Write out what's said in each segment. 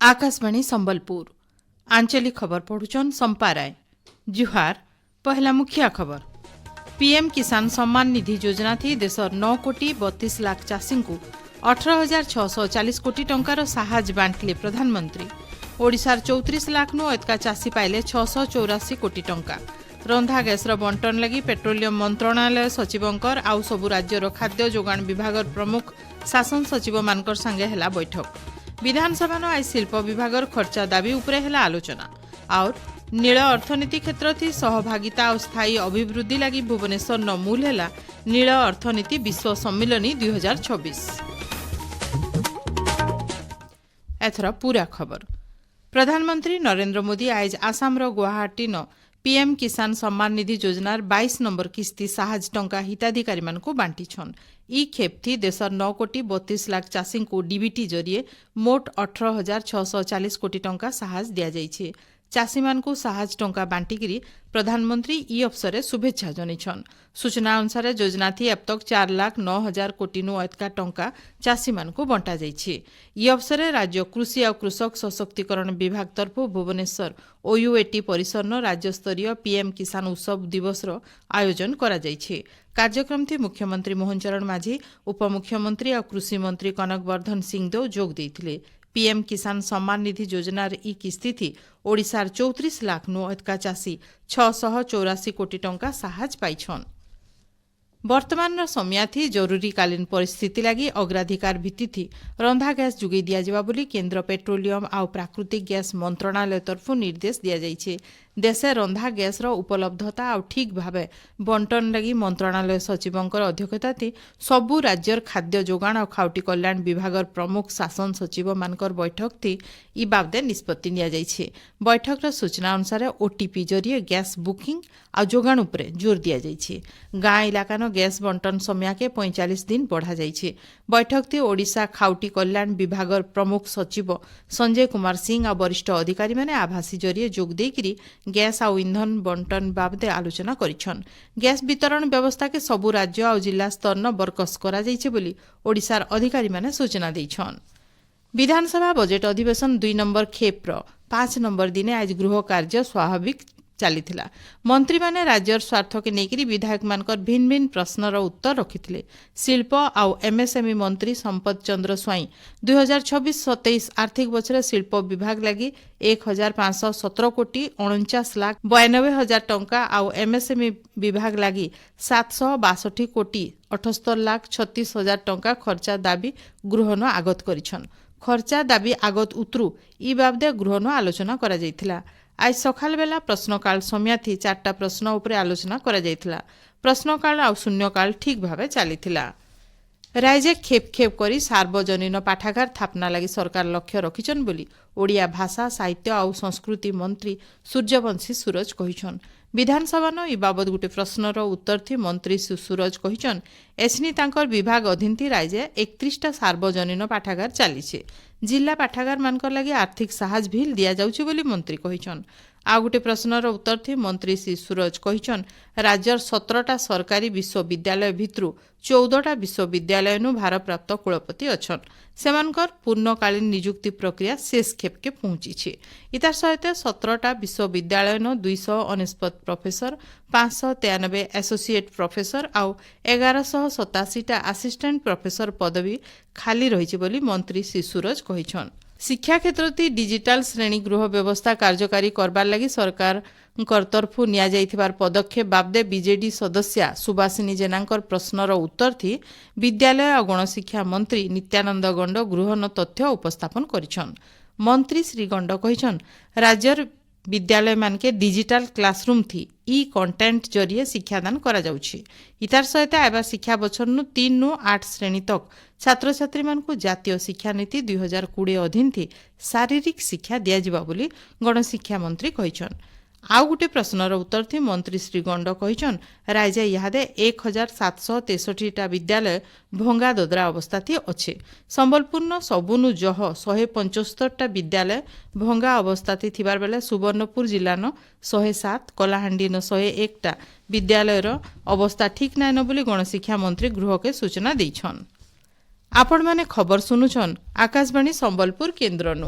आकाशवाणी संबलपुर आंचलिक खबर पढ़ुचन संपा राय। जुहार पहला मुखिया खबर। पीएम किसान सम्मान निधि योजना थी देशर 9 कोटी 32 लाख चाषी को 18,640 कोटी टंकार साहाय्य बांटिले प्रधानमंत्री। ओडिशार 34 लाख नु एतका चाषी पाइले 684 कोटी टंका। रंधा गैसर बंटन लगी पेट्रोलियम मंत्रणालय सचिवंकर आउ सबु राज्यर खाद्य जोगाण विभाग प्रमुख शासन सचिव मानकर संगे हेला बैठक। विधानसभा आज शिल्प विभागर खर्चा दाबी उपरे हेला आलोचना। और नील अर्थनीति क्षेत्र थी सहभागिता और स्थायी अभिवृद्धि लगी भुवनेश्वर न मूल हेला नील अर्थनीति विश्व सम्मिलनी 2026। एथरा पूरा खबर। प्रधानमंत्री नरेंद्र मोदी आज आसाम गुवाहाटी न पीएम किसान सम्मान निधि योजनार 22 नंबर किस्ती साहाय्य टंका हिताधिकारी मानकु बांटीछन। ई खेप थी देशर 9 कोटी 32 लाख चाषी को डीबीटी जरिए मोट 18,640 कोटी टंका साहाय्य दिया जाइछे। चाषी मानकु साहाय्य टंका बांटिकी प्रधानमंत्री ई अवसर शुभेच्छा जनाइछन। सूचना अनुसार योजना थी अब तक 4,09,000 कोटी नु एतका टंका चाषी मानकु बंटा जाइछे। ई अवसर राज्य कृषि और कृषक सशक्तिकरण विभाग तरफ भुवनेश्वर ओयूएटी परिसर न राज्य स्तरीय पीएम किसान उत्सव दिवसर आयोजन करा जाइछे। कार्यक्रम थी मुख्यमंत्री मोहन चरण माझी, उपमुख्यमंत्री और कृषि मंत्री कनक वर्धन सिंहदेव जोग देइथिले। पीएम किसान सम्मान निधि योजनार ई किस्ती थी ओडिशार 34 लाख नु एतका चाषी 684 कोटी टंका साहाय्य पाइछन। वर्तमान समय थी जरूरीकालीन परिस्थिति लगी अग्राधिकार भित्ति थी रंधा गैस जुगै दिया जावा बोली केंद्र पेट्रोलियम आ प्राकृतिक गैस मंत्रणालय तरफ निर्देश दिया जाइछे। देशे रंधा गैस रो उपलब्धता आ ठीक भावे बंटन लगी मंत्रणालय सचिवंकर अध्यक्षता थी सबु राज्यर खाद्य जोगाण और खाउटी कल्याण विभागर प्रमुख शासन सचिव मानकर बैठक थी ई बाबदे निष्पत्ति निया जाइछे। बैठकर सूचना अनुसार ओटीपी जरिए गैस बुकिंग आ जोगाण उपरे जोर दिया जाइछे। गाँ इलाका न गैस बंटन समय के 45 दिन बढ़ा जाइछे। बैठक थी ओडिशा खाउटी कल्याण विभागर प्रमुख सचिव संजय कुमार सिंह और वरिष्ठ अधिकारी माने आभासी जरिए जोग देइकरी गैस और इंधन बंटन बाबदे आलोचना करिछन। गैस वितरण व्यवस्था के सबु राज्य और जिला स्तर न बरकस करा जाइछे बोली ओडिशार अधिकारी माने सूचना दैछन। विधानसभा बजेट अधिवेशन 2 नंबर खेप्र 5 नंबर दिने आज गृह कार्य स्वाभाविक चलीथिला। मंत्री माने राज्यर स्वार्थ के नेकरी विधायक मानकर भिन्न भिन्न प्रश्नर उत्तर रखिथिले। शिल्प और एमएसएमई मंत्री संपत चंद्र स्वाई 2026-27 आर्थिक वर्ष शिल्प विभाग लगी 1,517 कोटी 49 लाख 92,000 टंका और एमएसएमई विभाग लगी 762 कोटी 78 लाख 36,000 टंका खर्चा दाबी गृहन आगत करिछन। खर्चा दाबी आगत उतरू ई बाबदे गृहन आलोचना करा जाइथिला। आज सकाल बेला प्रश्नकाल समय थी 4टा प्रश्न उपरे आलोचना करा जाइथिला। प्रश्नकाल और शून्यकाल ठीक भावे चलीथिला। राज्य खेप खेप करी सार्वजनीन पाठागार स्थापना लगी सरकार लक्ष्य रखिछन बोली ओडिया भाषा साहित्य और संस्कृति मंत्री सूर्यवंशी सूरज कहिछन। विधानसभा न ई बाबद गोटे प्रश्नर उत्तर थी मंत्री सूरज कहिछन एसनी तांकर विभाग अधीन थी राज्य 31टा सार्वजनीन पाठागार चलीछे। जिला पाठागार मानकर लगी आर्थिक साहाय्य भी दिया जाउछि बोली मंत्री कहिछन। आ गोटे प्रश्नर उत्तर थी मंत्री श्री सूरज कहिछन राज्यर 17टा सरकारी विश्वविद्यालय भितरु 14टा विश्वविद्यालय नु भारप्राप्त कुलपति अछन। सेमानकर पूर्णकालीन नियुक्ति प्रक्रिया शेष खेप के पहुंची। इतार सहित 17टा विश्वविद्यालय नो 249 प्रोफेसर 593 एसोसिएट प्रोफेसर और 1187टा असिस्टेंट प्रोफेसर पदवी खाली रही बोली मंत्री श्री सूरज कहिछन। शिक्षा क्षेत्र थी डिजिटल श्रेणी गृह व्यवस्था कार्यकारी करबार लगी सरकार तरफु निया जाइथिबार पदक्षेप बाबदे बीजेडी सदस्या सुभाषिनी जेनांकर प्रश्नर उत्तर थी विद्यालय और गणशिक्षा मंत्री नित्यानंद गंड गृहन तथ्य उपस्थापन करिछन। मंत्री श्री गंड कहिछन राज्यर विद्यालय मानके डिजिटल क्लासरूम थी ई कंटेंट जरिए शिक्षादान करा जाउछि। इतार सहित एबा शिक्षा बछर 3 नु 8 श्रेणी तक छात्र छात्री मानकु जातीय शिक्षा नीति 2020 अधीन थी शारीरिक शिक्षा दिया जिबा बोली गणशिक्षा मंत्री कहिछन। आउ गोटे प्रश्नर उत्तर थी मंत्री श्री गंड कहिछन राज्य इहादे 1,763टा विद्यालय भंगा दोदरा अवस्था थी अच्छे। संबलपुर न सबुनु जह 175टा विद्यालय भंगा अवस्था थी थिबार बेले सुवर्णपुर जिला न 107 कलाहांडी न 101टा विद्यालयर अवस्था ठीक नाइन बोली गणशिक्षा मंत्री गृह के सूचना दैछन। आपण माने खबर सुनुछन आकाशवाणी संबलपुर केन्द्रनु।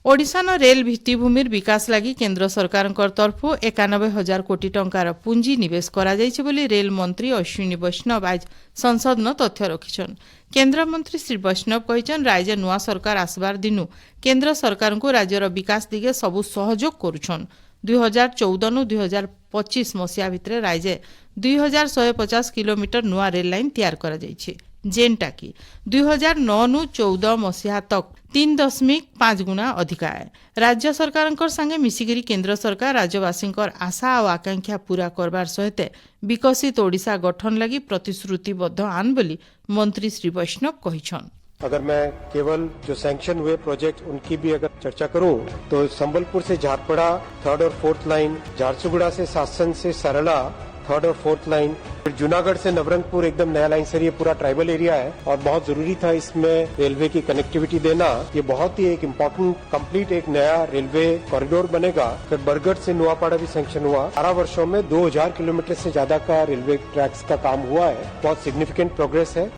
ओडिशान रेल भित्तिभूमिर विकास लगी केन्द्र सरकार तरफ 91,000 कोटी टंकार पुंजी निवेश करा जाइछि बोली रेल मंत्री अश्विनी वैष्णव आज संसद न तथ्य रखिछन। केन्द्र मंत्री श्री वैष्णव कहिछन राज्य नुआ सरकार आसबार दिनु केन्द्र सरकार को राज्यर विकास दिगे सबु सहयोग करुछन। 2014 नु 2025 मसिया भितरे राज्य 2150 किलोमीटर नुआ रेल लाइन तैयार करा जाइछि जेनटा कि 2009 नु 14 मसिया तक 3.5 गुणा अधिका है। राज्य सरकार संगे मिसिकिरी केन्द्र सरकार राज्यवासी आशा और आकांक्षा पूरा करबार सहित विकसित ओडिशा गठन लगी प्रतिश्रुतिबद्ध आन बोली मंत्री श्री वैष्णव कहिछन। अगर मैं केवल जो सैंक्शन हुए प्रोजेक्ट उनकी भी अगर चर्चा करूं तो संबलपुर से झारपड़ा 3rd और 4th लाइन, झारसुगुड़ा से सासन से सरला 3rd और 4th लाइन, फिर जूनागढ़ से नवरंगपुर एकदम नया लाइन सर, ये पूरा ट्राइबल एरिया है और बहुत जरूरी था इसमें रेलवे की कनेक्टिविटी देना। ये बहुत ही एक इम्पोर्टेंट कंप्लीट एक नया रेलवे कॉरिडोर बनेगा। फिर बरगढ़ से नुआपाड़ा भी सैंक्शन हुआ। 12 वर्षों में 2000 किलोमीटर से ज्यादा का रेलवे ट्रैक्स का काम हुआ है, बहुत सिग्निफिकेंट प्रोग्रेस है।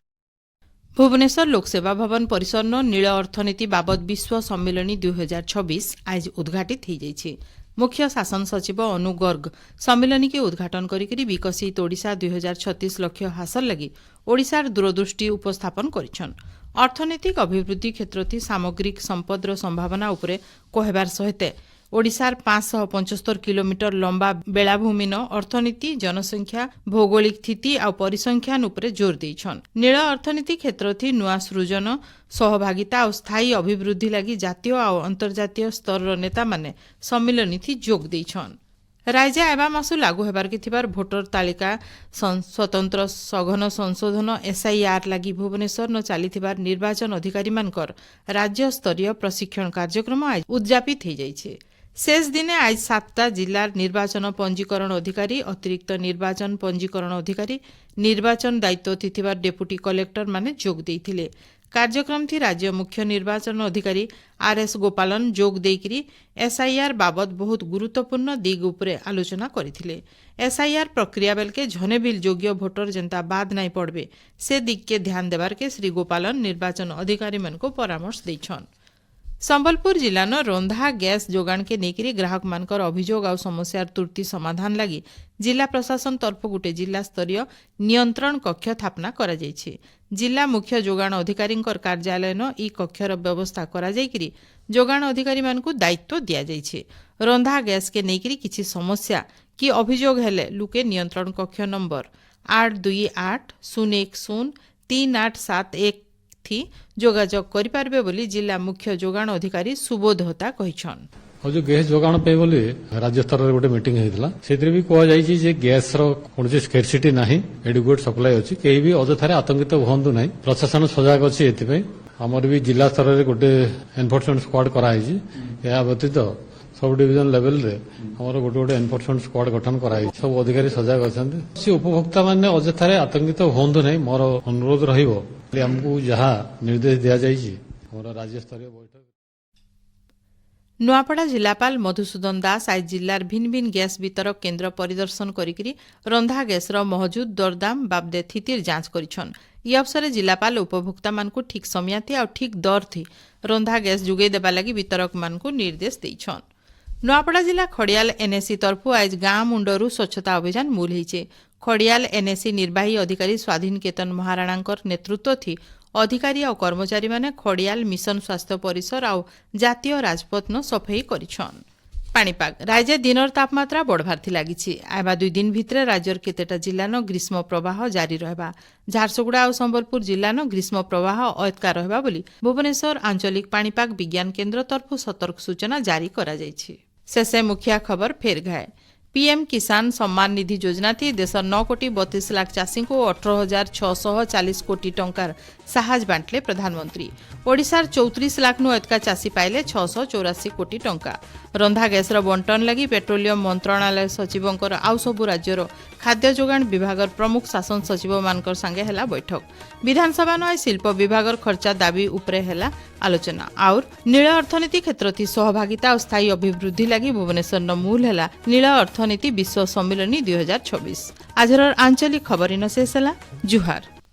भुवनेश्वर लोकसेवा भवन परिसर नील अर्थनीति बाबद विश्व सम्मेलनी 2026 आज उद्घाटित हो जाइछि। मुख्य शासन सचिव अनु गर्ग सम्मेलनी के उद्घाटन करी विकसित ओडिशा 2036 लक्ष्य हासिल लगी ओडिशार दूरदृष्टि उपस्थापन करिछन। अर्थनैतिक अभिवृद्धि क्षेत्र सामग्रिक संपदर संभावना उपरे कहबार सहित ओडिशार 575 किलोमीटर लंबा बेलाभूमिन अर्थनीति, जनसंख्या, भौगोलिक स्थिति और परिसंख्यान उपरे जोर देइछन। नील अर्थनीति क्षेत्र नुआ सृजन, सहभागिता और स्थायी अभिवृद्धि लगी जातीय और अंतर्जातीय स्तर नेता माने सम्मेलन थी जोग देइछन। राज्य एबा मासु लागू हेबार के थिबार भोटर तालिका स्वतंत्र सघन संशोधन SIR लगी भुवनेश्वर न चलीथिबार निर्वाचन अधिकारी मानकर राज्य स्तरीय प्रशिक्षण कार्यक्रम आज उद्यापित हो जाइछे। शेष दिने आज 7टा जिल्लार निर्वाचन पंजीकरण अधिकारी, अतिरिक्त निर्वाचन पंजीकरण अधिकारी, निर्वाचन दायित्व थिथिबार डेपुटी कलेक्टर माने जोग देइथिले। कार्यक्रम थी राज्य मुख्य निर्वाचन अधिकारी RS गोपालन जोग देइकरी SIR बाबद बहुत गुरुत्वपूर्ण दिग उपरे आलोचना करिथिले। SIR प्रक्रिया बेल के झनेबिल योग्य भोटर जनता बाद नहीं पड़बे से दिग के ध्यान देवार के श्री गोपालन निर्वाचन अधिकारी मन को परामर्श दैछन। संबलपुर जिला रंधा गैस जोगाण के नेकरी ग्राहक मानकर अभियोग और समस्यार तुर्ती समाधान लगी जिला प्रशासन तरफ गोटे जिला स्तरीय नियंत्रण कक्ष स्थापना करा जायछि। जिला मुख्य जोगाण अधिकारी कार्यालय ई कक्षर व्यवस्था करा जायकरी जोगाण अधिकारी मानकु दायित्व दिया जायछि। रंधा गैस के नेकरी किछि समस्या कि अभियोग हेले लुके नियंत्रण कक्ष नंबर 828010387 थी जोगाजोग करि पारबे बोली जिला मुख्य जोगाण अधिकारी सुबोध होता कहिछन। और जो गैस जोगाण पे बोली राज्य स्तर रे गोटे मीटिंग हेतला सेतिर भी कह जायछि जे गैस रो कोनसे स्केर्सिटी नाही, एडुकेट सप्लाई अछि, केही भी अजथारे आतंकित होंदु नाही। प्रशासन सजाग अछि एतिपे हमर भी जिला स्तर रे गोटे एनफोर्समेंट स्क्वाड करा आइछि। या व्यतीत सब डिविजन लेवल रे हमर गोटे गोटे एनफोर्समेंट स्क्वाड गठन करा आइछि। सब अधिकारी सजाग अछन्ते। से उपभोक्ता माने अजथारे आतंकित होंदु नाही मोर अनुरोध रहिबो। हमको जहाँ निर्देश दिया जाइछि हमर राज्य स्तरीय बैठक। नुआपड़ा जिलापाल मधुसूदन दास आज जिलार भिन्न भिन्न गैस वितरक केन्द्र परिदर्शन करिकरी रंधा गैसर महजूद दरदाम बाबदे स्थितिर जांच करिछन। ई अवसर जिलापाल उपभोक्ता मानकु ठीक समयाती और ठीक दर थी रंधा गैस जुगै देबा लगी वितरक मानकु निर्देश दैछन। नुआपड़ा जिला खड़ियाल NSC तरफु आज गाँ मुंडरू स्वच्छता अभियान मूल होइछे। खड़ियाल NSC निर्वाही अधिकारी स्वाधीन केतन महाराणांकर नेतृत्व थी अधिकारी और कर्मचारी माने खड़ियाल मिशन स्वास्थ्य परिसर और जातीय राजपथ न सफाई करिछन। पाणीपाग राज्य दिनर तापमात्रा बढ़वार थी लागिछि। आबा 2 दिन भितरे राज्यर केतेटा जिल्ला न ग्रीष्म प्रवाह जारी रहबा। झारसुगुड़ा और संबलपुर जिल्ला न ग्रीष्म प्रवाह अयतका रहबा बोली भुवनेश्वर आंचलिक पाणीपाग विज्ञान केन्द्र तरफु सतर्क सूचना जारी करा जायछि। शेषे मुखिया खबर फेर घाए। PM किसान सम्मान निधि योजना थी देश 9,32,00,000 चाषी को 18,640 कोटी टंकार साहाय्य बांटले प्रधानमंत्री। ओडिशार 34 लाख नु अधिका चाषी पाइले 684 कोटी टंका। रंधा गैसर बंटन लगी पेट्रोलियम मंत्रणालय सचिवंकर आउ सबु राज्यर खाद्य जोगाण विभागर प्रमुख शासन सचिव मानकर संगे हेला बैठक। विधानसभा न शिल्प विभागर खर्चा दाबी उपरे हेला आलोचना और नील अर्थनीति क्षेत्र थी सहभागिता और स्थायी अभिवृद्धि लगी भुवनेश्वर न मूल हेला नील अर्थनीति विश्व सम्मेलनी 2026। आजर आंचलिक खबर इन शेष हेला। जुहार।